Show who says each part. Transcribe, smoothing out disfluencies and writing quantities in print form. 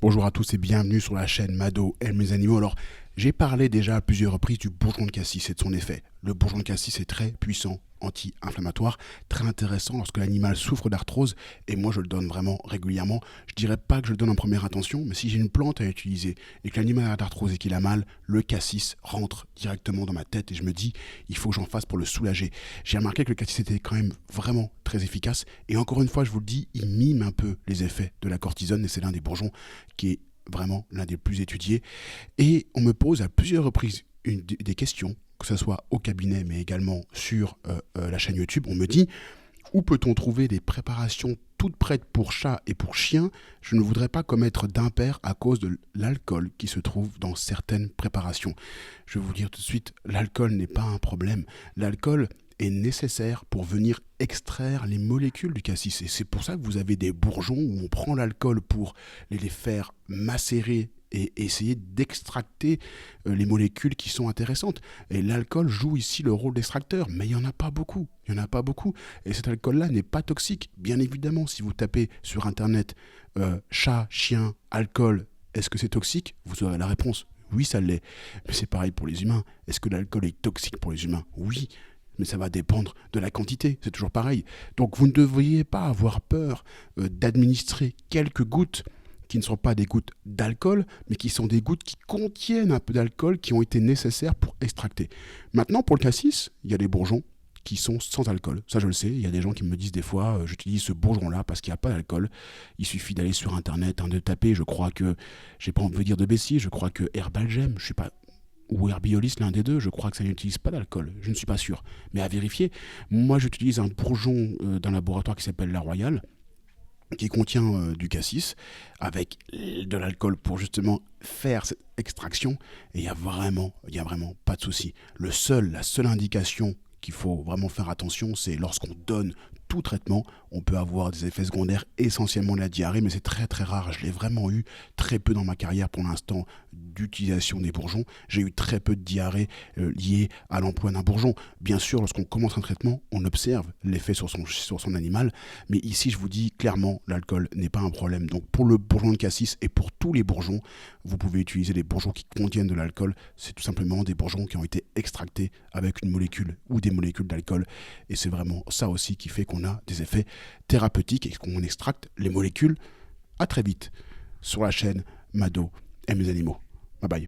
Speaker 1: Bonjour à tous et bienvenue sur la chaîne Mado et mes animaux. Alors, j'ai parlé déjà à plusieurs reprises du bourgeon de cassis et de son effet. Le bourgeon de cassis est très puissant, anti-inflammatoire, très intéressant lorsque l'animal souffre d'arthrose et moi je le donne vraiment régulièrement. Je dirais pas que je le donne en première intention, mais si j'ai une plante à utiliser et que l'animal a d'arthrose et qu'il a mal, le cassis rentre directement dans ma tête et je me dis il faut que j'en fasse pour le soulager. J'ai remarqué que le cassis était quand même vraiment très efficace et encore une fois je vous le dis, il mime un peu les effets de la cortisone et c'est l'un des bourgeons qui est vraiment l'un des plus étudiés. Et on me pose à plusieurs reprises des questions, que ce soit au cabinet mais également sur la chaîne YouTube. On me dit où peut-on trouver des préparations toutes prêtes pour chats et pour chiens? Je ne voudrais pas commettre d'impair à cause de l'alcool qui se trouve dans certaines préparations. Je vais vous dire tout de suite, l'alcool n'est pas un problème. L'alcool est nécessaire pour venir extraire les molécules du cassis. Et c'est pour ça que vous avez des bourgeons où on prend l'alcool pour les faire macérer et essayer d'extracter les molécules qui sont intéressantes. Et l'alcool joue ici le rôle d'extracteur, mais il n'y en a pas beaucoup. Il n'y en a pas beaucoup. Et cet alcool-là n'est pas toxique. Bien évidemment, si vous tapez sur Internet chat, chien, alcool, est-ce que c'est toxique? Vous aurez la réponse. Oui, ça l'est. Mais c'est pareil pour les humains. Est-ce que l'alcool est toxique pour les humains? Oui. Mais ça va dépendre de la quantité, c'est toujours pareil. Donc vous ne devriez pas avoir peur d'administrer quelques gouttes qui ne sont pas des gouttes d'alcool, mais qui sont des gouttes qui contiennent un peu d'alcool, qui ont été nécessaires pour extracter. Maintenant, pour le cassis, il y a des bourgeons qui sont sans alcool. Ça, je le sais. Il y a des gens qui me disent des fois, j'utilise ce bourgeon-là parce qu'il n'y a pas d'alcool. Il suffit d'aller sur Internet, de taper. Je crois que, j'ai pas envie de dire de bêtises, je crois que Herbalgem, je sais pas, ou Herbiolis, l'un des deux, je crois que ça n'utilise pas d'alcool. Je ne suis pas sûr. Mais à vérifier. Moi, j'utilise un bourgeon d'un laboratoire qui s'appelle La Royale, qui contient du cassis avec de l'alcool pour justement faire cette extraction. Et il y a vraiment pas de souci. La seule indication qu'il faut vraiment faire attention, c'est lorsqu'on donne tout traitement, on peut avoir des effets secondaires, essentiellement de la diarrhée, mais c'est très très rare. Je l'ai vraiment eu très peu dans ma carrière pour l'instant d'utilisation des bourgeons. J'ai eu très peu de diarrhée liée à l'emploi d'un bourgeon. Bien sûr, lorsqu'on commence un traitement, on observe l'effet sur son animal, mais ici je vous dis clairement, l'alcool n'est pas un problème. Donc pour le bourgeon de cassis et pour tous les bourgeons, vous pouvez utiliser des bourgeons qui contiennent de l'alcool. C'est tout simplement des bourgeons qui ont été extractés avec une molécule ou des molécules d'alcool. Et c'est vraiment ça aussi qui fait qu'on a des effets thérapeutiques et qu'on extracte les molécules. À très vite sur la chaîne Mado et mes animaux. Bye bye.